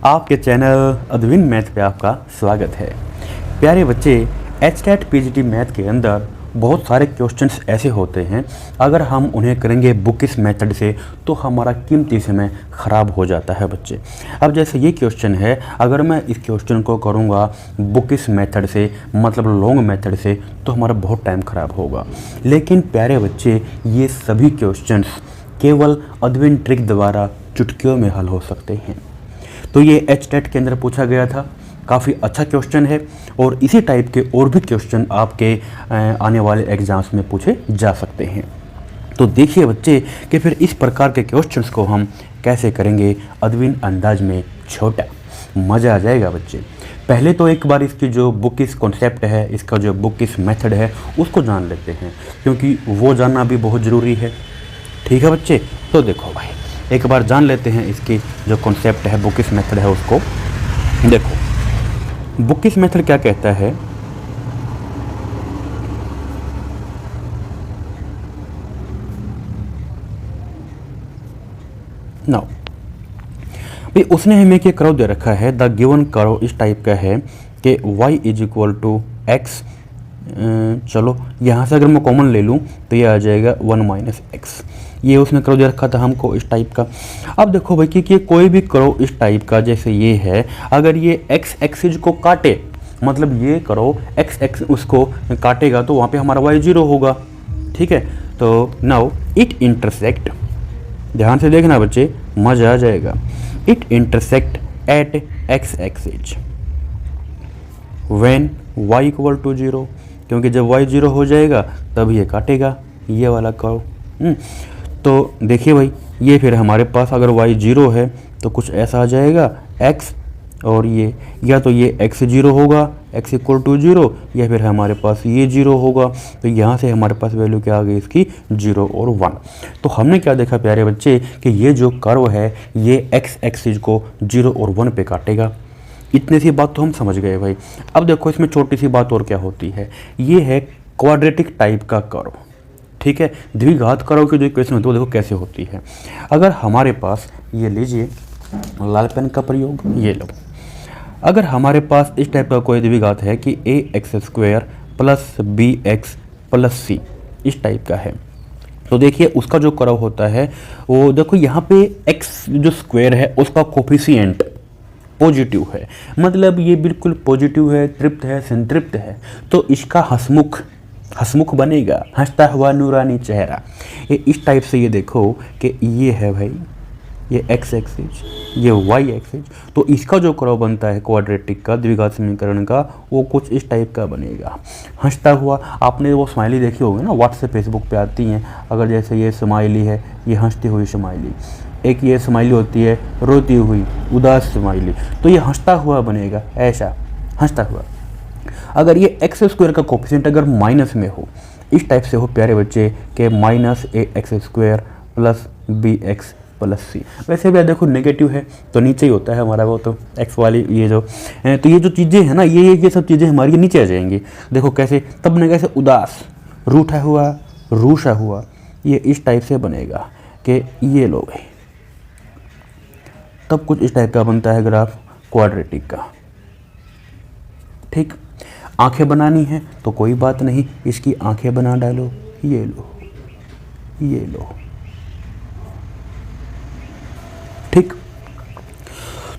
आपके channel अद्विन math पे आपका स्वागत है। प्यारे बच्चे, एचटेट पीजीटी मैथ के अंदर बहुत सारे क्वेश्चंस ऐसे होते हैं, अगर हम उन्हें करेंगे बुकिश मेथड से तो हमारा कीमती समय ख़राब हो जाता है बच्चे। अब जैसे ये क्वेश्चन है, अगर मैं इस क्वेश्चन को करूँगा बुकिश मेथड से, मतलब लॉन्ग मेथड से, तो हमारा बहुत टाइम ख़राब होगा। लेकिन प्यारे बच्चे, ये सभी क्वेश्चंस केवल अद्विन ट्रिक द्वारा चुटकियों में हल हो सकते हैं। तो ये एचटेट के अंदर पूछा गया था, काफ़ी अच्छा क्वेश्चन है और इसी टाइप के और भी क्वेश्चन आपके आने वाले एग्जाम्स में पूछे जा सकते हैं। तो देखिए बच्चे कि फिर इस प्रकार के क्वेश्चंस को हम कैसे करेंगे अद्विन अंदाज में छोटा, मज़ा आ जाएगा बच्चे। पहले तो एक बार इसकी जो बुकिश कॉन्सेप्ट है, इसका जो बुकिश मेथड है, उसको जान लेते हैं, क्योंकि वो जानना भी बहुत ज़रूरी है। ठीक है बच्चे, तो देखो भाई एक बार जान लेते हैं इसकी जो कॉन्सेप्ट है, बुकिश मेथड है उसको। देखो बुकिश मेथड क्या कहता है, नाउ भाई उसने हमें एक कर्व दे रखा है, द गिवन कर्व इस टाइप का है कि y is equal to X. चलो यहाँ से अगर मैं कॉमन ले लूँ तो ये आ जाएगा 1 माइनस एक्स। ये उसने कर्व दे रखा था हमको इस टाइप का। अब देखो भाई कि कोई भी कर्व इस टाइप का जैसे ये है, अगर ये एक्स एक्सिस को काटे, मतलब ये कर्व एक्स एक्स उसको काटेगा तो वहाँ पे हमारा y 0 होगा। ठीक है, तो नाउ इट इंटरसेक्ट, ध्यान से देखना बच्चे, मजा आ जाएगा। It intersect at X axis when y equal to 0, क्योंकि जब y 0 हो जाएगा तब ये काटेगा ये वाला कर्व। तो देखिए भाई, ये फिर हमारे पास अगर y 0 है तो कुछ ऐसा आ जाएगा x, और ये या तो ये x 0 होगा, x इक्वल टू 0, या फिर हमारे पास ये 0 होगा। तो यहाँ से हमारे पास वैल्यू क्या आ गई इसकी, 0 और 1। तो हमने क्या देखा प्यारे बच्चे कि ये जो कर्व है ये x एक्सिस को 0 और 1 पे काटेगा। इतने सी बात तो हम समझ गए भाई। अब देखो इसमें छोटी सी बात और क्या होती है, ये है क्वाड्रेटिक टाइप का कर्व। ठीक है, द्विघात कर्व की जो इक्वेशन होती है वो देखो कैसे होती है। अगर हमारे पास, ये लीजिए लाल पेन का प्रयोग, ये लो, अगर हमारे पास इस टाइप का कोई द्विघात है कि A X square plus B X plus C इस टाइप का है, तो देखिए उसका जो कर्व होता है वो देखो यहाँ पे एक्स जो स्क्वायर है उसका कोफिशिएंट पॉजिटिव है, मतलब ये बिल्कुल पॉजिटिव है, तृप्त है, संतृप्त है। तो इसका हंसमुख बनेगा, हंसता हुआ नूरानी चेहरा। ये इस टाइप से, ये देखो कि ये है भाई ये एक्स एक्सिस, ये वाई एक्सिस, तो इसका जो कर्व बनता है क्वाड्रेटिक का, द्विघात समीकरण का, वो कुछ इस टाइप का बनेगा, हंसता हुआ। आपने वो स्माइली देखी होगी ना, व्हाट्सएप फेसबुक पे आती हैं, अगर जैसे ये स्माइली है, ये हंसती हुई स्माइली, एक ये स्माइली होती है रोती हुई उदास स्माइली, तो ये हंसता हुआ बनेगा, ऐसा हंसता हुआ। अगर ये एक्स स्क्वायर का कोफिशिएंट अगर माइनस में हो, इस टाइप से हो प्यारे बच्चे कि minus A X square plus B X plus C, वैसे भी देखो नेगेटिव है तो नीचे ही होता है हमारा वो, तो एक्स वाली ये जो, तो ये जो चीज़ें हैं ना, ये सब चीज़ें हमारी नीचे आ जाएंगी। देखो कैसे, तब ना कैसे उदास, रूठा हुआ, रूसा हुआ, ये इस टाइप से बनेगा कि ये लो भाई, तब कुछ इस टाइप का बनता है ग्राफ क्वाड्रेटिक का। ठीक, आंखें बनानी है तो कोई बात नहीं, इसकी आंखें बना डालो, ये लो, ये लो। ठीक,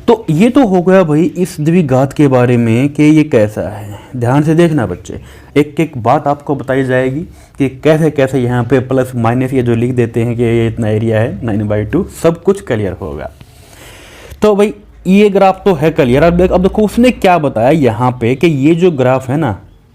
तो ये तो हो गया भाई इस द्विघात के बारे में कि ये कैसा है। ध्यान से देखना बच्चे, एक एक बात आपको बताई जाएगी कि कैसे कैसे यहाँ पे प्लस माइनस ये जो लिख देते हैं कि ये इतना एरिया है 9/2, सब कुछ क्लियर होगा। तो भाई ये ग्राफ तो है क्लियर। अब देखो उसने क्या बताया यहाँ पे कि ये जो ग्राफ है ना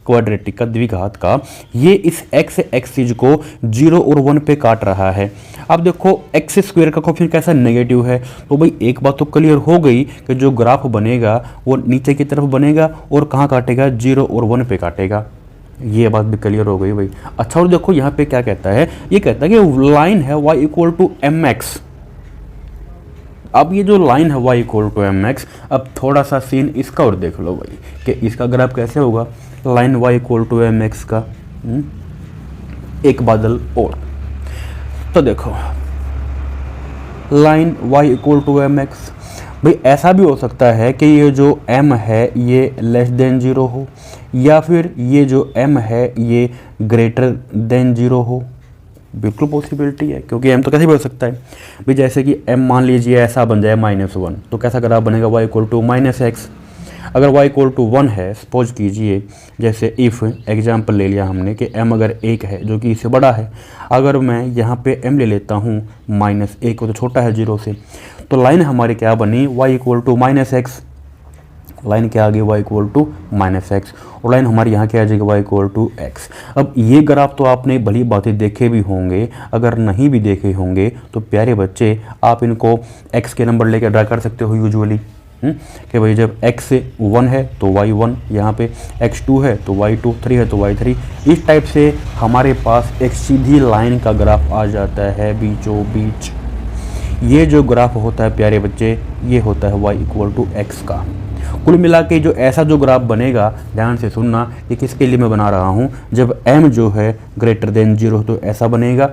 क्वाड्रेटिक का, द्विघात का, ये इस एक्स एक्सिस को 0 और 1 पे काट रहा है। अब देखो एक्स स्क्वायर का कोफिशिएंट कैसा, नेगेटिव है। तो भाई एक बात तो क्लियर हो गई कि जो ग्राफ बनेगा वो नीचे की तरफ बनेगा और कहाँ काटेगा, 0 और 1 पे काटेगा। ये बात भी क्लियर हो गई भाई। अच्छा, और देखो यहाँ पे क्या कहता है, ये कहता है कि लाइन है y equal to M X. अब ये जो लाइन है y equal to M X, अब थोड़ा सा सीन इसका और देख लो भाई कि इसका ग्राफ कैसे होगा। Line y equal to M x का एक बादल और, तो देखो line y equal to M x, भाई ऐसा भी हो सकता है कि ये जो m है ये लेस देन 0 हो, या फिर ये जो m है ये ग्रेटर देन 0 हो। बिल्कुल पॉसिबिलिटी है, क्योंकि m तो कैसे भी हो सकता है भाई। जैसे कि m मान लीजिए ऐसा बन जाए -1, तो कैसा ग्राफ बनेगा, y इक्वल टू -x। अगर y इक्वल टू 1 है, सपोज कीजिए, जैसे इफ़ एग्जाम्पल ले लिया हमने कि m अगर 1 है जो कि इससे बड़ा है, अगर मैं यहाँ पे m ले लेता हूँ -1, तो छोटा है 0 से, तो लाइन हमारी क्या बनी, y equal to -x। Line क्या आ गई, y इक्वल टू -x, और लाइन हमारी यहाँ क्या आ जाएगी, y इक्वल टू x। अब ये ग्राफ तो आपने भली बातें देखे भी होंगे, अगर नहीं भी देखे होंगे तो प्यारे बच्चे आप इनको x के नंबर लेकर ड्रा कर सकते हो यूजुअली, कि भाई जब x 1 है तो y 1, यहाँ पे x 2 है तो y 2, 3 है तो y 3। इस टाइप से हमारे पास एक सीधी लाइन का ग्राफ आ जाता है बीचों बीच। ये जो ग्राफ होता है प्यारे बच्चे, ये होता है y इक्वल टू x का। कुल मिला के जो ऐसा जो ग्राफ बनेगा, ध्यान से सुनना, ये किसके लिए मैं बना रहा हूँ, जब m जो है ग्रेटर देन 0 तो ऐसा बनेगा,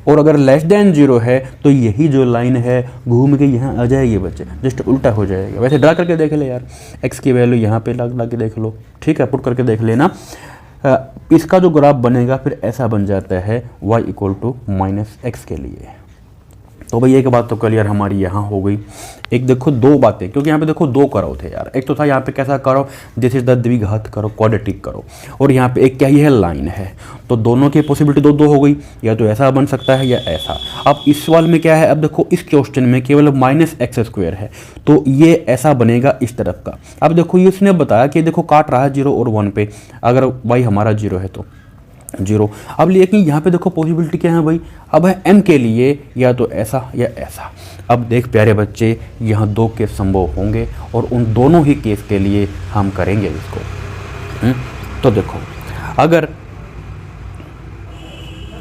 और अगर लेस देन 0 है तो यही जो लाइन है घूम के यहाँ आ जाएगी बच्चे, जस्ट उल्टा हो जाएगा। वैसे ड्रा करके देख ले यार, x की वैल्यू यहाँ पे ला के देख लो, ठीक है, पुट करके देख लेना। इसका जो ग्राफ बनेगा फिर ऐसा बन जाता है y इक्वल टू -x के लिए। तो भाई एक बात तो क्लियर हमारी यहाँ हो गई। एक देखो दो बातें, क्योंकि यहाँ पे देखो दो कर्व थे यार। एक तो था यहाँ पे कैसा कर्व, दिस इज द द्विघात कर्व, क्वाड्रेटिक कर्व, और यहाँ पे एक क्या ही है, लाइन है। तो दोनों की पॉसिबिलिटी दो हो गई, या तो ऐसा बन सकता है या ऐसा। अब इस सवाल में क्या है, अब देखो इस क्वेश्चन में केवल -x² है, तो ये ऐसा बनेगा इस तरफ का। अब देखो ये उसने बताया कि देखो काट रहा है 0 और 1 पे, अगर y हमारा 0 है तो 0। अब लेकिन यहाँ पे देखो पॉसिबिलिटी क्या है भाई, अब है m के लिए या तो ऐसा या ऐसा। अब देख प्यारे बच्चे, यहाँ दो केस संभव होंगे और उन दोनों ही केस के लिए हम करेंगे इसको। तो देखो, अगर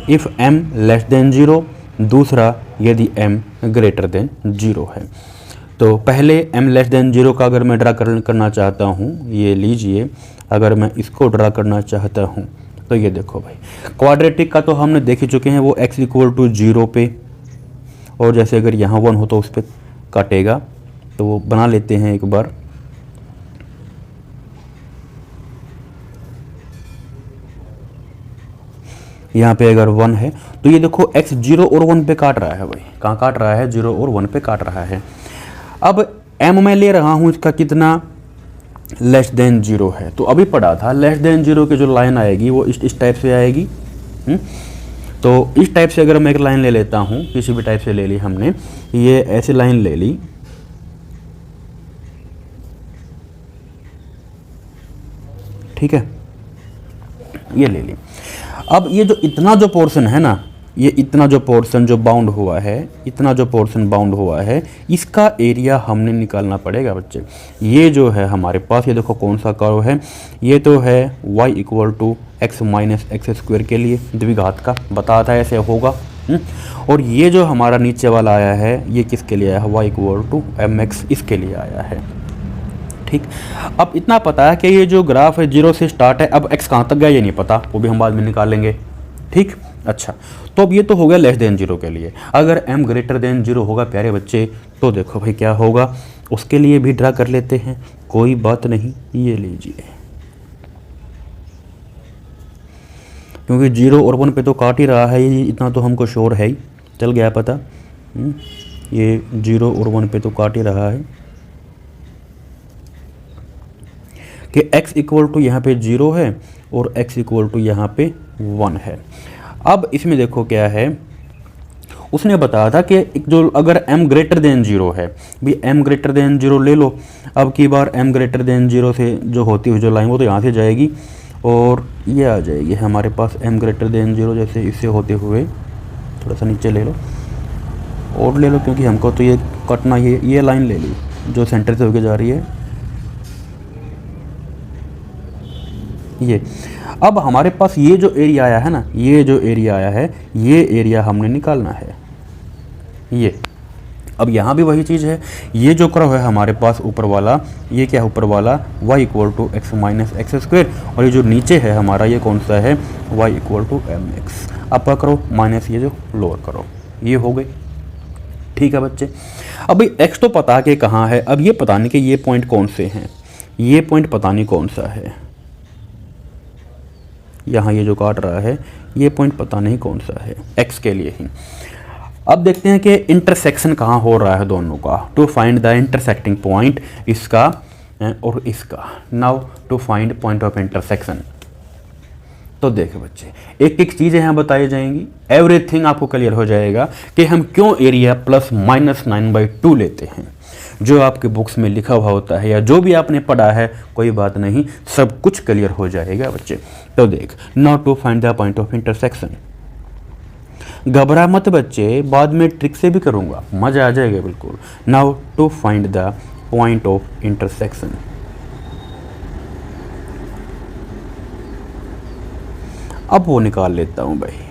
इफ़ m लेस देन 0, दूसरा यदि m ग्रेटर देन 0 है। तो पहले m लेस देन 0 का अगर मैं ड्रा करना चाहता हूँ, ये लीजिए, अगर मैं इसको ड्रा करना चाहता हूँ तो ये देखो भाई, क्वाड्रेटिक का तो हमने देख ही चुके हैं, वो x इक्वल टू 0 पे, और जैसे अगर यहाँ 1 हो तो उस पर काटेगा, तो वो बना लेते हैं एक बार। यहाँ पे अगर 1 है तो ये देखो x 0 और 1 पे काट रहा है भाई, कहाँ काट रहा है, 0 और 1 पे काट रहा है। अब m मैं ले रहा हूँ इसका कितना, लेस देन 0 है। तो अभी पढ़ा था लेस देन 0 की जो लाइन आएगी वो इस टाइप से आएगी। तो इस टाइप से अगर मैं एक लाइन ले लेता हूँ, किसी भी टाइप से ले ली हमने, ये ऐसी लाइन ले ली, ठीक है, ये ले ली। अब ये जो इतना जो पोर्शन है ना, ये इतना जो पोर्शन जो बाउंड हुआ है, इतना जो पोर्शन बाउंड हुआ है, इसका एरिया हमने निकालना पड़ेगा बच्चे। ये जो है हमारे पास, ये देखो कौन सा कर्व है, ये तो है y equal to x minus x² के लिए, द्विघात का बताया था ऐसे होगा। और ये जो हमारा नीचे वाला आया है, ये किसके लिए आया है, y इक्वल टू mx, इसके लिए आया है, ठीक। अब इतना पता है कि ये जो ग्राफ है 0 से स्टार्ट है, अब x कहाँ तक गया ये नहीं पता, वो भी हम बाद में निकालेंगे, ठीक। अच्छा, तो अब ये तो हो गया लेस देन 0 के लिए। अगर m ग्रेटर देन 0 होगा प्यारे बच्चे, तो देखो भाई क्या होगा, उसके लिए भी ड्रा कर लेते हैं, कोई बात नहीं। ये लीजिए, क्योंकि 0 और 1 पे तो काट ही रहा है, ये इतना तो हमको श्योर है ही, चल गया पता। ये 0 और 1 पे तो काट ही रहा है कि x इक्वल टू यहाँ पे 0 है और x इक्वल टू यहाँ पे 1 है। अब इसमें देखो क्या है, उसने बताया था कि जो अगर m ग्रेटर देन 0 है, भी m ग्रेटर देन 0 ले लो। अब की बार m ग्रेटर देन 0 से जो होती हुई जो लाइन वो तो यहाँ से जाएगी और ये आ जाएगी हमारे पास m ग्रेटर देन 0, जैसे इससे होते हुए थोड़ा सा नीचे ले लो और ले लो, क्योंकि हमको तो ये कटना, ये लाइन ले ली जो सेंटर से होके जा रही है ये। अब हमारे पास ये जो एरिया आया है ना, ये जो एरिया आया है, ये एरिया हमने निकालना है ये। अब यहाँ भी वही चीज़ है, ये जो कर्व है हमारे पास ऊपर वाला, ये क्या है ऊपर वाला, y equal to x minus x², और ये जो नीचे है हमारा ये कौन सा है, y इक्वल टू mx। अब क्या करो, माइनस ये जो लोअर करो, ये हो गई। ठीक है बच्चे। अब भाई एक्स तो पता कि कहाँ है, अब ये पता नहीं कि ये पॉइंट कौन से हैं, ये पॉइंट पता नहीं कौन सा है, यहाँ ये जो काट रहा है ये पॉइंट पता नहीं कौन सा है एक्स के लिए ही। अब देखते हैं कि इंटरसेक्शन कहाँ हो रहा है दोनों का। To find the intersecting point, इसका और इसका। Now to find point of intersection. तो देखो बच्चे, एक एक चीज़ें यहाँ बताई जाएंगी, एवरीथिंग आपको क्लियर हो जाएगा कि हम क्यों एरिया प्लस माइनस 9/2 लेते हैं। जो आपके बुक्स में लिखा हुआ होता है या जो भी आपने पढ़ा है कोई बात नहीं, सब कुछ क्लियर हो जाएगा बच्चे। तो देख, now to find the point of intersection. घबरा मत बच्चे, बाद में ट्रिक से भी करूँगा, मज़ा आ जाएगा बिल्कुल। Now to find the point of intersection. अब वो निकाल लेता हूँ भाई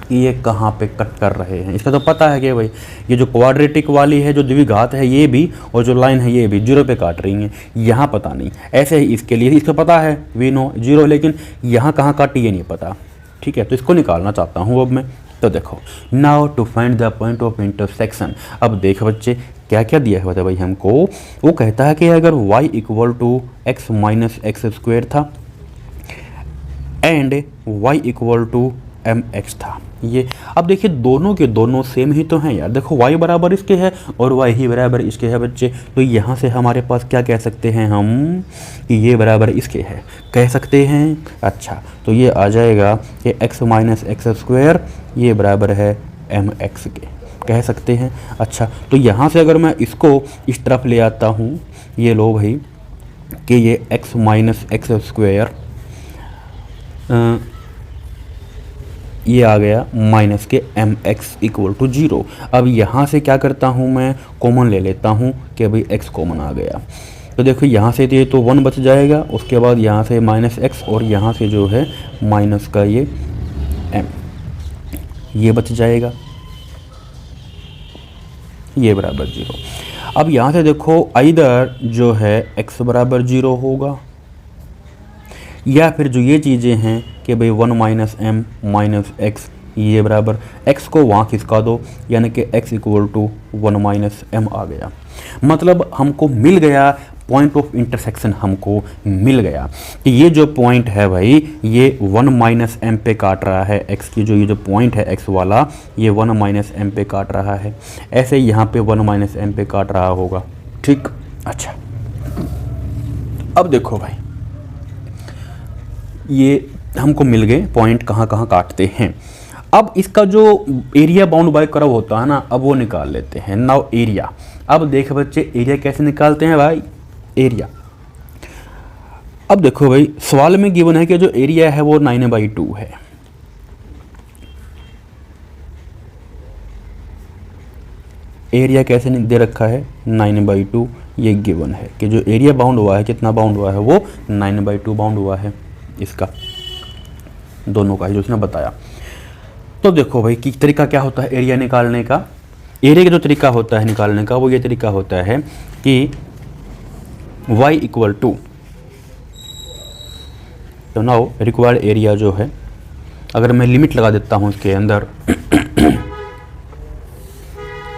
कि ये कहाँ पे कट कर रहे हैं। इसका तो पता है कि भाई ये जो क्वाड्रेटिक वाली है, जो द्विघात है ये भी, और जो लाइन है ये भी 0 पे काट रही हैं। यहाँ पता नहीं, ऐसे ही इसके लिए इसका पता है वी नो 0, लेकिन यहाँ कहाँ काटी ये नहीं पता। ठीक है, तो इसको निकालना चाहता हूँ अब मैं। तो देखो, now to find the point of intersection. अब देख बच्चे क्या क्या दिया है भाई हमको। वो कहता है कि अगर y = x - x² था एंड y = mx था ये। अब देखिए दोनों के दोनों सेम ही तो हैं यार। देखो y बराबर इसके है और y ही बराबर इसके है बच्चे। तो यहाँ से हमारे पास क्या कह सकते हैं हम कि ये बराबर इसके है, कह सकते हैं। अच्छा, तो ये आ जाएगा कि x - x² ये बराबर है mx के, कह सकते हैं। अच्छा, तो यहाँ से अगर मैं इसको इस तरफ ले आता हूँ, ये लो भाई कि ये x - x², ये आ गया माइनस के mx = 0। अब यहाँ से क्या करता हूँ मैं, कॉमन ले लेता हूँ कि भाई x कॉमन आ गया। तो देखो यहाँ से ये तो 1 बच जाएगा, उसके बाद यहाँ से -x और यहाँ से जो है माइनस का ये m, ये बच जाएगा, ये बराबर 0। अब यहाँ से देखो आइदर जो है x बराबर 0 होगा, या फिर जो ये चीज़ें हैं कि भाई 1 - m - x ये बराबर x को वहाँ खिसका दो, यानी कि x = 1 - m आ गया। मतलब हमको मिल गया पॉइंट ऑफ इंटरसेक्शन, हमको मिल गया कि ये जो पॉइंट है भाई ये 1 - m पे काट रहा है। x की जो ये जो पॉइंट है x वाला, ये 1 - m पे काट रहा है। ऐसे ही यहाँ पे 1 - m पे काट रहा होगा। ठीक, अच्छा अब देखो भाई ये हमको मिल गए पॉइंट कहाँ कहाँ काटते हैं। अब इसका जो एरिया बाउंड बाय कर्व होता है ना, अब वो निकाल लेते हैं। Now area. अब देख बच्चे एरिया कैसे निकालते हैं भाई, एरिया। अब देखो भाई सवाल में गिवन है कि जो एरिया है वो 9/2 है। एरिया कैसे दे रखा है, 9/2 ये गिवन है कि जो एरिया बाउंड हुआ है, कितना बाउंड हुआ है, वो 9/2 बाउंड हुआ है इसका, दोनों का ही जो उसने बताया। तो देखो भाई कि तरीका क्या होता है एरिया निकालने का। एरिया का जो तरीका होता है निकालने का वो ये तरीका होता है कि y = तो नाउ रिक्वायर्ड एरिया जो है, अगर मैं लिमिट लगा देता हूँ इसके अंदर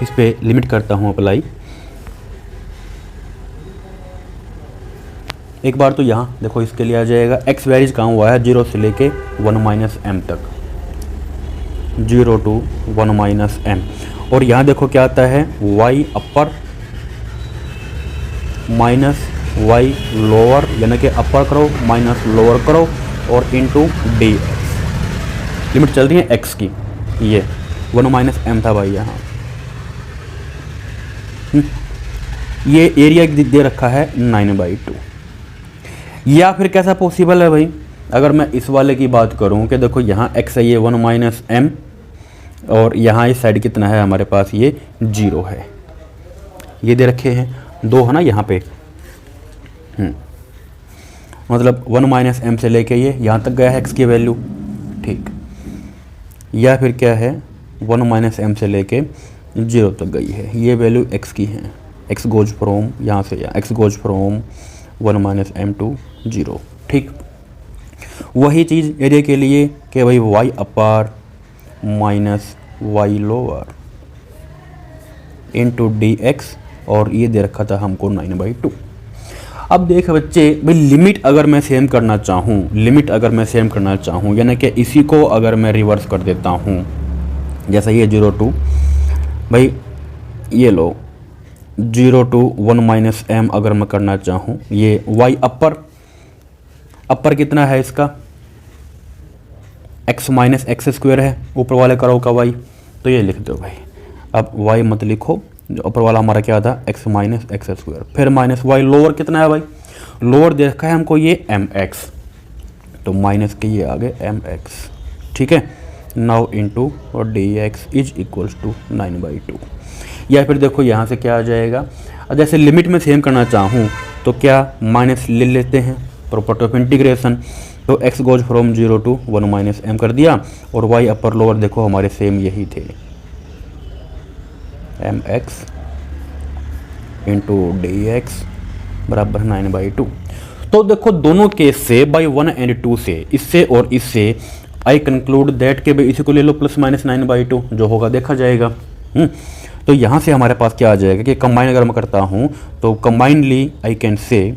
इस पे लिमिट करता हूँ अप्लाई, एक बार तो यहाँ देखो इसके लिए आ जाएगा x वैरीज कहाँ हुआ है 0 से लेके 1 - m तक, 0 to 1 - m। और यहाँ देखो क्या आता है y अपर माइनस y लोअर, यानी कि अपर करो माइनस लोअर करो और इनटू dx। लिमिट चल रही है x की, ये 1 - m था भाई यहाँ। ये एरिया दे रखा है 9/2। या फिर कैसा पॉसिबल है भाई, अगर मैं इस वाले की बात करूं कि देखो यहाँ x है ये 1 - m और यहाँ इस साइड कितना है हमारे पास, ये 0 है, ये दे रखे हैं 2 है ना यहाँ पे। मतलब 1 - m से लेके ये यहाँ तक गया है x की वैल्यू। ठीक, या फिर क्या है 1 - m से लेके 0 तक गई है, ये वैल्यू x की है। x गोज फ्रॉम यहाँ से, या x goes from 1 - m to 0। ठीक, वही चीज़ एरिया के लिए कि भाई y अपर minus y lower into D x, और ये दे रखा था हमको 9/2। अब देख बच्चे भाई लिमिट अगर मैं सेम करना चाहूँ, लिमिट अगर मैं सेम करना चाहूँ, यानी कि इसी को अगर मैं रिवर्स कर देता हूँ, जैसा ये 0 to भाई ये लो 0 to 1 माइनस एम अगर मैं करना चाहूँ, ये y अपर कितना है इसका x माइनस एक्स स्क्वायर है, ऊपर वाले करो का y, तो ये लिख दो भाई। अब y मत लिखो, जो ऊपर वाला हमारा क्या था x माइनस एक्स स्क्वायर, फिर माइनस y, लोअर कितना है भाई, लोअर देखा है हमको ये mx, तो माइनस के ये आ गए mx, ठीक है। नाउ इंटू और d x is equals to 9/2। या फिर देखो यहाँ से क्या आ जाएगा, जैसे लिमिट में सेम करना चाहूँ तो क्या माइनस ले लेते हैं, प्रॉपर्टी ऑफ इंटीग्रेशन, तो x goes from 0 to 1 minus m कर दिया, और y अपर लोअर देखो हमारे सेम यही थे, mx इंटू डी एक्स बराबर 9/2। तो देखो दोनों केस से बाई 1 and 2 से, इससे और इससे आई कंक्लूड दैट के भाई इसी को ले लो प्लस माइनस 9/2, जो होगा देखा जाएगा। तो यहाँ से हमारे पास क्या आ जाएगा कि कंबाइन अगर मैं करता हूँ तो combinedly I can say,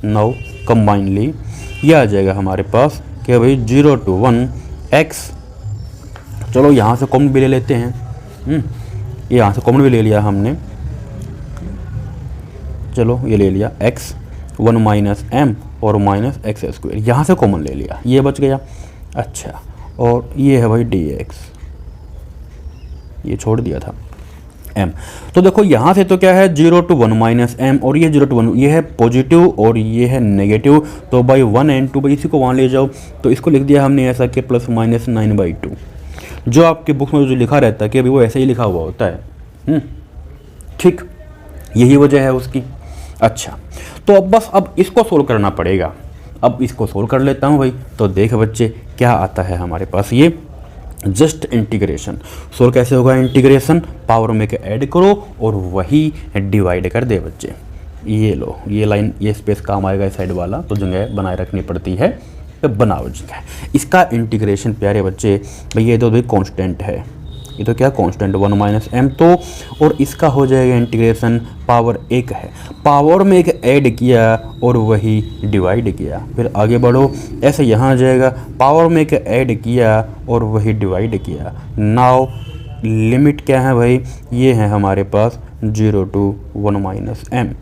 now combinedly ये आ जाएगा हमारे पास कि भाई 0 to 1 x, चलो यहाँ से कॉमन भी ले लेते हैं, ये यहाँ से कॉमन भी ले लिया हमने, चलो ये ले लिया x 1 माइनस एम और माइनस एक्स स्क्वायर, यहाँ से कॉमन ले लिया, ये बच गया। अच्छा, और ये है भाई डी एक्स, ये छोड़ दिया था m। तो देखो यहाँ से तो क्या है 0 to 1 माइनस एम, और ये 0 to 1, ये है पॉजिटिव और ये है नेगेटिव, तो बाई 1 and 2 भाई इसी को वहाँ ले जाओ, तो इसको लिख दिया हमने ऐसा कि प्लस माइनस 9/2, जो आपके बुक में जो लिखा रहता है कि अभी वो ऐसे ही लिखा हुआ होता है, ठीक, यही वजह है उसकी। अच्छा, तो अब बस अब इसको सोल्व करना पड़ेगा, अब इसको सोल्व कर लेता हूँ भाई। तो देख बच्चे क्या आता है हमारे पास, ये जस्ट इंटीग्रेशन। सोल्व कैसे होगा इंटीग्रेशन, पावर में के ऐड करो और वही डिवाइड कर दे बच्चे। ये लो, ये लाइन, ये स्पेस काम आएगा इस साइड वाला, तो जगह बनाए रखनी पड़ती है, तो बनाओ जगह। इसका इंटीग्रेशन प्यारे बच्चे भाई ये तो भाई कॉन्स्टेंट है, ये तो क्या कांस्टेंट 1 माइनस एम, तो और इसका हो जाएगा इंटीग्रेशन, पावर एक है, पावर में एक ऐड किया और वही डिवाइड किया, फिर आगे बढ़ो ऐसे यहाँ आ जाएगा, पावर में एक ऐड किया और वही डिवाइड किया। नाउ लिमिट क्या है भाई, ये है हमारे पास 0 to 1 minus m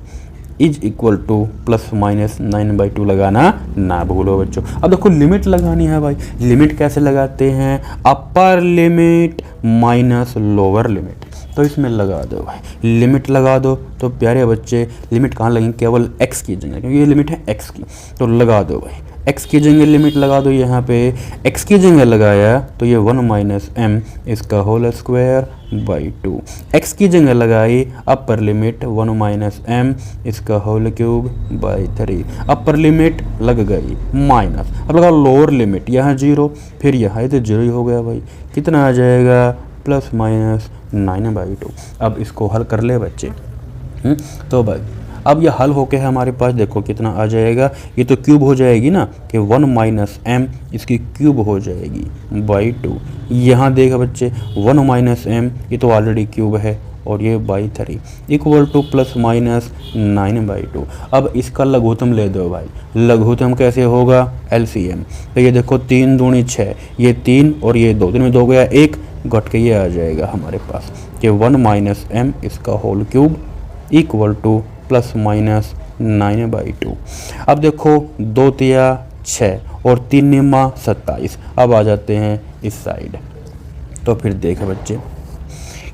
is equal to plus minus 9/2 लगाना ना भूलो बच्चों। अब देखो लिमिट लगानी है भाई, लिमिट कैसे लगाते हैं, upper limit minus lower limit, तो इसमें लगा दो भाई, लिमिट लगा दो। तो प्यारे बच्चे लिमिट कहाँ लगेंगे, केवल x की जगह, क्योंकि ये लिमिट है x की, तो लगा दो भाई, x की जगह लिमिट लगा दो, यहाँ पे x की जगह लगाया तो ये 1 माइनस एम इसका होल स्क्वायर बाई 2, x की जगह लगाई अपर लिमिट 1 माइनस एम इसका whole cube by 3, upper limit लग गई माइनस, अब लगा लोअर लिमिट, यहाँ 0, फिर यहाँ तो 0 ही हो गया भाई, कितना आ जाएगा प्लस माइनस 9/2। अब इसको हल कर ले बच्चे, तो भाई अब ये हल होके है हमारे पास, देखो कितना आ जाएगा, ये तो क्यूब हो जाएगी ना कि 1 माइनस एम इसकी क्यूब हो जाएगी बाई 2, यहाँ देखा बच्चे 1 माइनस एम ये तो ऑलरेडी क्यूब है, और ये by 3 equal to plus minus 9/2। अब इसका लघुत्तम ले दो भाई, लघुत्तम कैसे होगा, LCM, तो ये देखो 3 दूनी 6, ये 3 और ये 2, 3 में 2 गया 1, घट के ये आ जाएगा हमारे पास कि 1 माइनस एम इसका whole cube equal to plus minus 9/2। अब देखो 2 तिया 6 और 3 निमा 27, अब आ जाते हैं इस साइड, तो फिर देखें बच्चे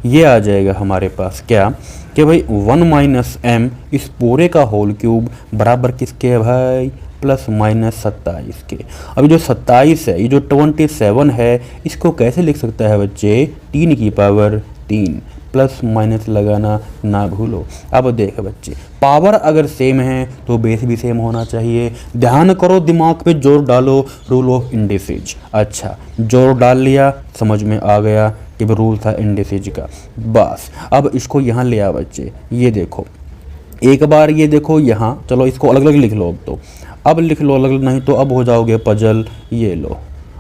ये आ जाएगा हमारे पास क्या कि भाई 1 माइनस एम इस पूरे का होल क्यूब बराबर किसके है भाई, प्लस माइनस 27 के। अभी जो 27 है, ये जो 27 है, इसको कैसे लिख सकता है बच्चे, 3 की पावर 3, प्लस माइनस लगाना ना भूलो। अब देख बच्चे पावर अगर सेम है तो बेस भी सेम होना चाहिए, ध्यान करो, दिमाग पे जोर डालो, रूल ऑफ इंडिसेज। अच्छा जोर डाल लिया, समझ में आ गया कि रूल था इंडिसेज का, बस अब इसको यहाँ ले आ बच्चे, ये देखो एक बार ये देखो यहाँ, चलो इसको अलग अलग लिख लो, अब लिख लो अलग अलग, नहीं तो अब हो जाओगे पजल, ये लो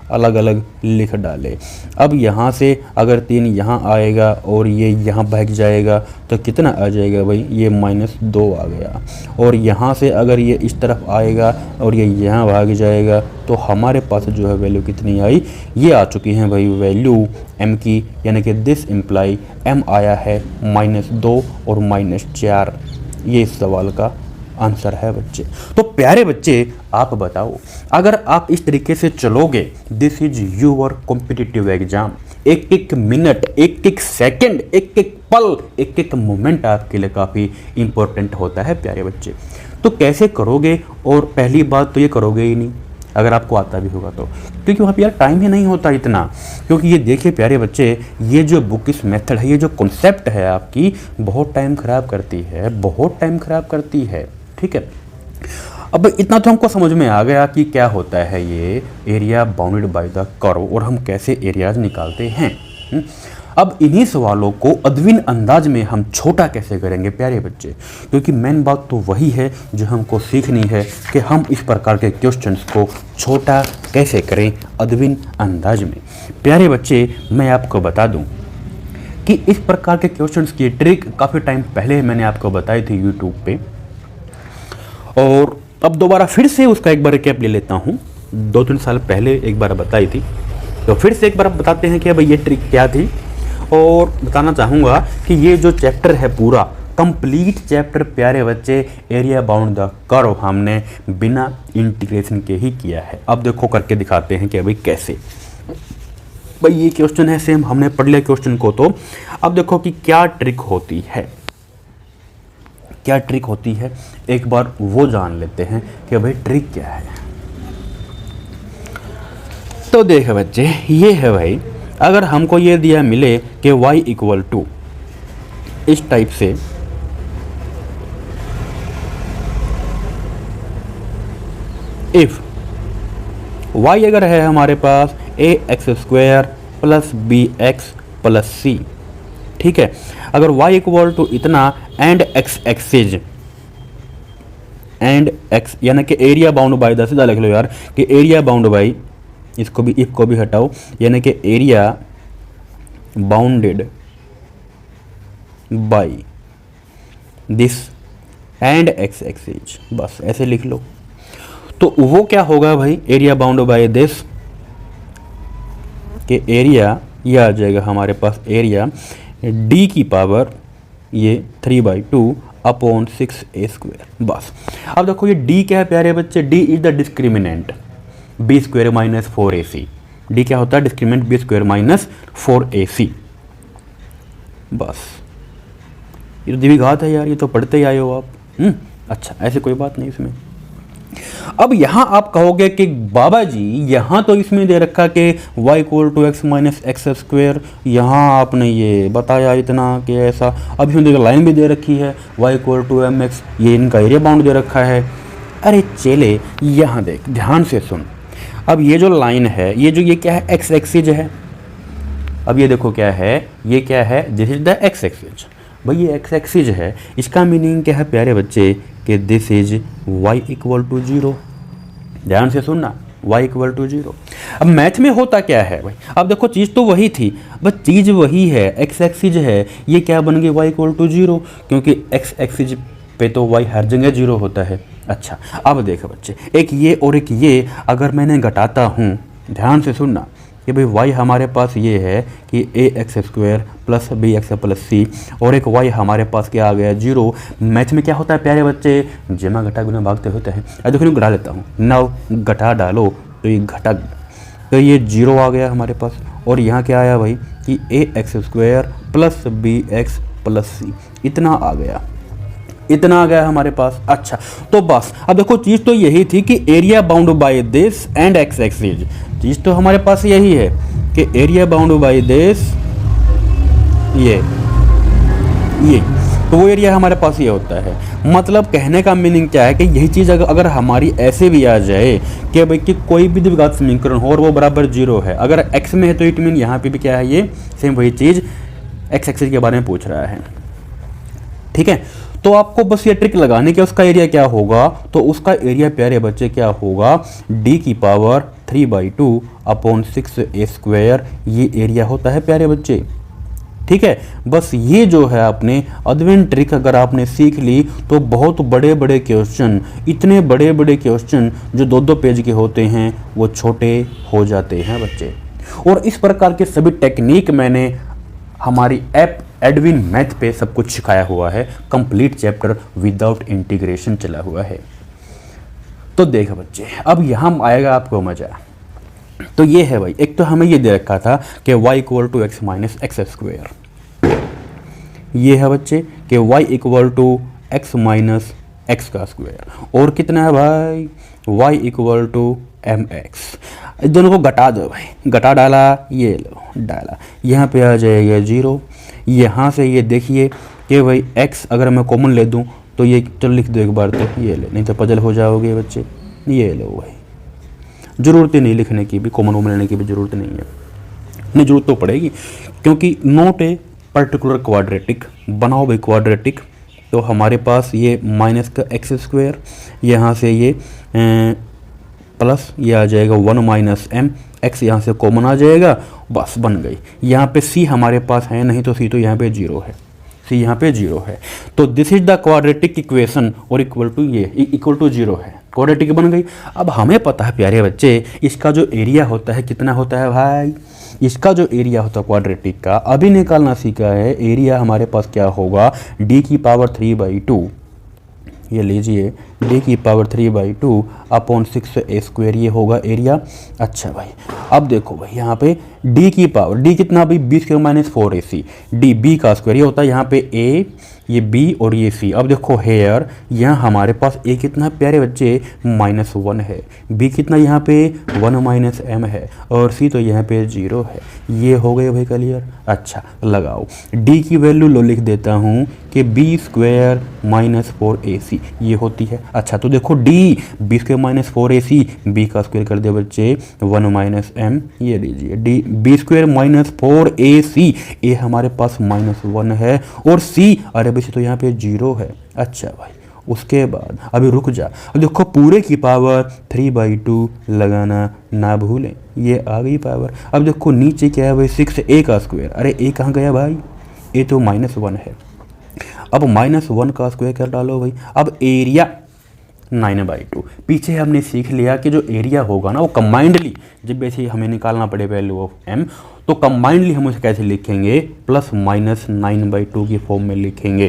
अलग अलग लिख डाले। अब यहाँ से अगर 3 यहाँ आएगा और ये यहाँ भाग जाएगा तो कितना आ जाएगा भाई, ये -2 आ गया। और यहाँ से अगर ये इस तरफ आएगा और ये यहाँ भाग जाएगा तो हमारे पास जो है वैल्यू कितनी आई, ये आ चुकी है भाई वैल्यू m की, यानी कि दिस इम्प्लाई m आया है -2 और -4। ये इस सवाल का आंसर है बच्चे। तो प्यारे बच्चे आप बताओ, अगर आप इस तरीके से चलोगे, this is your competitive exam. एक एक मिनट, एक एक सेकंड, एक एक पल, एक एक मोमेंट आपके लिए काफ़ी इंपॉर्टेंट होता है प्यारे बच्चे। तो कैसे करोगे, और पहली बात तो ये करोगे ही नहीं अगर आपको आता भी होगा तो, क्योंकि वहाँ पे यार टाइम ही नहीं होता इतना। क्योंकि ये देखिए प्यारे बच्चे, ये जो बुक इस मेथड है, ये जो कॉन्सेप्ट है आपकी, बहुत टाइम ख़राब करती है, बहुत टाइम ख़राब करती है। ठीक है, अब इतना तो हमको समझ में आ गया कि क्या होता है ये area bounded by the curve और हम कैसे एरियाज निकालते हैं। अब इन्हीं सवालों को अद्विन अंदाज में हम छोटा कैसे करेंगे प्यारे बच्चे, क्योंकि मेन बात तो वही है जो हमको सीखनी है कि हम इस प्रकार के क्वेश्चंस को छोटा कैसे करें अद्विन अंदाज में। प्यारे बच्चे मैं आपको बता दूं कि इस प्रकार के क्वेश्चंस की ट्रिक काफ़ी टाइम पहले मैंने आपको बताई थी यूट्यूब पे, और अब दोबारा फिर से उसका एक बार रिकैप ले लेता हूँ। 2-3 साल पहले एक बार बताई थी, तो फिर से एक बार बताते हैं कि भाई ये ट्रिक क्या थी। और बताना चाहूँगा कि ये जो चैप्टर है पूरा कंप्लीट चैप्टर प्यारे बच्चे एरिया बाउंड द कर्व हमने बिना इंटीग्रेशन के ही किया है। अब देखो करके दिखाते हैं कि भाई कैसे। भाई ये क्वेश्चन है सेम, हमने पढ़ लिया क्वेश्चन को, तो अब देखो कि क्या ट्रिक होती है, क्या ट्रिक होती है, एक बार वो जान लेते हैं कि भाई ट्रिक क्या है। तो देख बच्चे, ये है भाई, अगर हमको ये दिया मिले कि y इक्वल टू इस टाइप से इफ y अगर है हमारे पास ax² plus bx plus c, ठीक है, अगर y इक्वल टू इतना and x axis and x, यानी कि एरिया बाउंड बाय द, सीधा लिख लो यार कि एरिया बाउंड बाय, इसको भी इफ को भी हटाओ, यानी कि area bounded by this and x axis, बस ऐसे लिख लो। तो वो क्या होगा भाई, एरिया बाउंड बाय दिस के एरिया, ये आ जाएगा हमारे पास एरिया d की पावर ये 3/2 अपॉन 6a², बस। अब देखो ये d क्या है प्यारे बच्चे, d is the discriminant b² minus 4ac। d क्या होता है, डिस्क्रिमिनेंट b² माइनस 4ac, बस। ये तो द्विघात है यार, ये तो पढ़ते ही आए हो आप। अच्छा, ऐसे कोई बात नहीं इसमें। अब यहाँ आप कहोगे कि बाबा जी यहाँ तो इसमें दे रखा कि y equal to x minus x², यहाँ आपने ये बताया इतना कि ऐसा, अब इसमें देखो लाइन भी दे रखी है y इक्वल टू mx, ये इनका एरिया बाउंड दे रखा है। अरे चले यहाँ देख, ध्यान से सुन। अब ये जो लाइन है, ये जो ये क्या है, x एक्सिज है। अब ये देखो क्या है, ये क्या है, this is the x axis. भाई ये x एक्सिज है, इसका मीनिंग क्या है प्यारे बच्चे कि this is y equal to 0। ध्यान से सुनना, y इक्वल टू 0। अब मैथ में होता क्या है भाई, अब देखो चीज़ तो वही थी, बस चीज़ वही है, x एक्सिज है, ये क्या बन गई y इक्वल टू 0, क्योंकि x एक्सिज पे तो y हर जगह 0 होता है। अच्छा, अब देखो बच्चे, एक ये और एक ये अगर मैंने घटाता हूँ, ध्यान से सुनना कि भाई y हमारे पास ये है कि ax² plus bx plus c, और एक y हमारे पास क्या आ गया 0। मैथ में क्या होता है प्यारे बच्चे, जमा घटा गुना भागते होते हैं। अब देखो घटा लेता हूँ, 9 घटा डालो तो ये घटा, तो ये 0 आ गया हमारे पास। और यहाँ क्या आया भाई कि ax² plus bx plus c, इतना आ गया, इतना आ गया हमारे पास। अच्छा, तो बस अब देखो चीज़ तो यही थी कि area bound by this and x axes, चीज़ तो हमारे पास यही है कि एरिया बाउंड बाय दिस, ये तो वो एरिया हमारे पास ये होता है। मतलब कहने का मीनिंग क्या है कि यही चीज़ अगर हमारी ऐसे भी आ जाए कि भाई कि कोई भी द्विघात समीकरण हो और वो बराबर 0 है, अगर x में है तो इट मीन यहाँ पे भी क्या है, ये सेम वही चीज़ x एक्सिस के बारे में पूछ रहा है। ठीक है, तो आपको बस ये ट्रिक लगाने के उसका एरिया क्या होगा, तो उसका एरिया प्यारे बच्चे क्या होगा, d की पावर 3/2 अपॉन 6a², ये एरिया होता है प्यारे बच्चे। ठीक है, बस ये जो है आपने अदविन ट्रिक अगर आपने सीख ली तो बहुत बड़े बड़े क्वेश्चन, इतने बड़े बड़े क्वेश्चन जो 2-2 पेज के होते हैं वो छोटे हो जाते हैं बच्चे। और इस प्रकार के सभी टेक्निक मैंने हमारी ऐप एडविन मैथ पे सब कुछ सिखाया हुआ है, कंप्लीट चैप्टर विदाउट इंटीग्रेशन चला हुआ है। तो देखो बच्चे, अब यहाँ आएगा आपको मजा। तो ये है भाई, एक तो हमें ये दे रखा था कि y = x - x², ये है बच्चे कि y = x - x², और कितना है भाई y = mx। इस दोनों को घटा दो भाई, घटा डाला, ये लो डाला, यहाँ पे आ जाएगा 0। यहाँ से ये देखिए कि भाई x अगर मैं कॉमन ले दूँ तो ये, चलो लिख दो एक बार, तो ये ले, नहीं तो पजल हो जाओगे बच्चे। ये लो भाई, ज़रूरत ही नहीं लिखने की भी, कॉमन वॉमन लेने की भी ज़रूरत नहीं है, नहीं ज़रूरत तो पड़ेगी क्योंकि नोट ए पर्टिकुलर क्वाड्रेटिक, बनाओ भाई क्वाड्रेटिक। तो हमारे पास ये माइनस का x², यहाँ से ये प्लस, ये आ जाएगा 1 - m, x यहाँ से कॉमन आ जाएगा, बस बन गई। यहाँ पे c हमारे पास है नहीं, तो c तो यहाँ पे 0 है, c यहाँ पे 0 है। तो this is the quadratic equation, और इक्वल टू ये इक्वल टू 0 है, क्वाड्रेटिक बन गई। अब हमें पता है प्यारे बच्चे, इसका जो एरिया होता है कितना होता है भाई, इसका जो एरिया होता है क्वाड्रेटिक का, अभी निकालना सीखा है। एरिया हमारे पास क्या होगा, d⁵ ये लीजिए, d⁵ अपॉन 6a², ये होगा एरिया। अच्छा भाई, अब देखो भाई यहाँ पे d कितना भाई, b² - 4ac, b का स्क्वायर, ये होता है यहाँ पे a, ये b और ये c। अब देखो हेयर, यहाँ हमारे पास a कितना प्यारे बच्चे -1 है, b कितना यहाँ पे 1 - m है, और c तो यहाँ पे 0 है। ये हो गए भाई क्लियर। अच्छा लगाओ, d की वैल्यू लो लिख देता हूँ कि b² - 4ac ये होती है। अच्छा तो देखो d b² - 4ac, b का स्क्वायर कर दिया बच्चे 1 - m, ये लीजिए d b² - 4ac, a हमारे पास -1 है, और c अरे बच्चे तो यहाँ पे 0 है। अच्छा भाई, उसके बाद अभी रुक जा, अब देखो पूरे की पावर 3/2 लगाना ना भूलें, ये आ गई पावर। अब देखो नीचे क्या है भाई, 6a का स्क्वायर, अरे a कहाँ गया भाई, a तो -1 है। अब -1 का स्क्वायर कर डालो भाई। अब एरिया 9/2, पीछे हमने सीख लिया कि जो एरिया होगा ना वो कंबाइंडली, जब वैसे हमें निकालना पड़े वैल्यू ऑफ m, तो कंबाइंडली हम उसे कैसे लिखेंगे, +-9/2 की फॉर्म में लिखेंगे।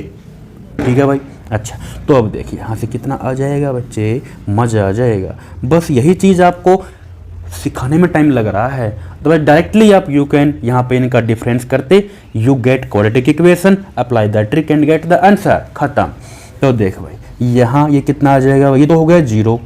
ठीक है भाई। अच्छा तो अब देखिए यहाँ से कितना आ जाएगा बच्चे, मज़ा आ जाएगा। बस यही चीज़ आपको सिखाने में टाइम लग रहा है, तो भाई डायरेक्टली आप यू कैन यहाँ पे इनका डिफरेंस करते, you get quadratic equation, apply the trick and get the answer, खत्म। तो देख भाई यहाँ ये कितना आ जाएगा, ये तो हो गया 0,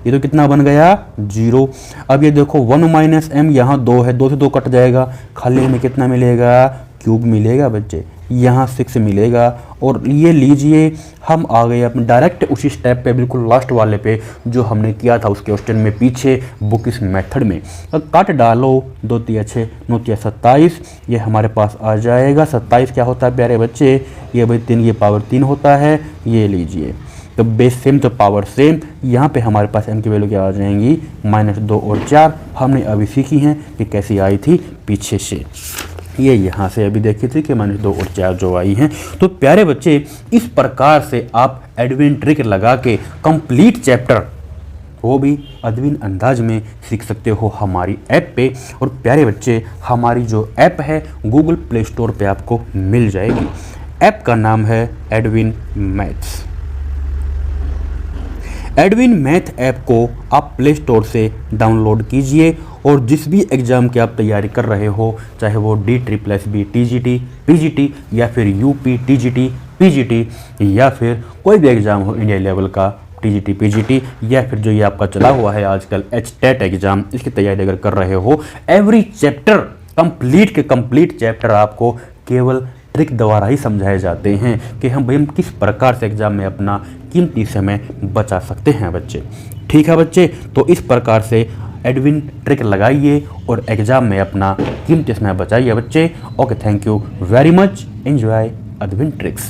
ये तो कितना बन गया 0। अब ये देखो 1 - m, यहाँ 2 है, 2 से 2 कट जाएगा, खाली में कितना मिलेगा, क्यूब मिलेगा बच्चे, यहाँ 6 मिलेगा। और ये लीजिए हम आ गए अपने डायरेक्ट उसी स्टेप पे, बिल्कुल लास्ट वाले पे जो हमने किया था उस क्वेश्चन में पीछे बुक इस मेथड में। अब काट डालो, 2 × 6 9 × 27, ये हमारे पास आ जाएगा 27। क्या होता है प्यारे बच्चे, ये भाई 3 ये पावर 3 होता है, ये लीजिए। तो बेस सेम तो पावर सेम, यहाँ पे हमारे पास m की वैल्यू क्या आ जाएंगी, -2 और 4। हमने अभी सीखी हैं कि कैसी आई थी पीछे से, ये यहाँ से अभी देखी थी कि -2 और 4 जो आई हैं। तो प्यारे बच्चे इस प्रकार से आप एडविन ट्रिक लगा के कंप्लीट चैप्टर वो भी अदविन अंदाज में सीख सकते हो हमारी ऐप पे। और प्यारे बच्चे हमारी जो ऐप है गूगल प्ले स्टोर पे आपको मिल जाएगी। ऐप का नाम है Edwin maths. Edwin math app को आप प्ले स्टोर से डाउनलोड कीजिए और जिस भी एग्ज़ाम की आप तैयारी कर रहे हो, चाहे वो DSSB TGT PGT या फिर UP TGT PGT या फिर कोई भी एग्ज़ाम हो इंडिया लेवल का TGT PGT, या फिर जो ये आपका चला हुआ है आजकल HTET एग्ज़ाम, इसकी तैयारी अगर कर रहे हो, एवरी चैप्टर कंप्लीट के कंप्लीट चैप्टर आपको केवल ट्रिक द्वारा ही समझाए जाते हैं कि हम किस प्रकार से एग्ज़ाम में अपना कीमती समय बचा सकते हैं बच्चे। ठीक है बच्चे, तो इस प्रकार से एडविन ट्रिक लगाइए और एग्ज़ाम में अपना कीमती समय बचाइए बच्चे। Okay, thank you very much, enjoy Edwin tricks.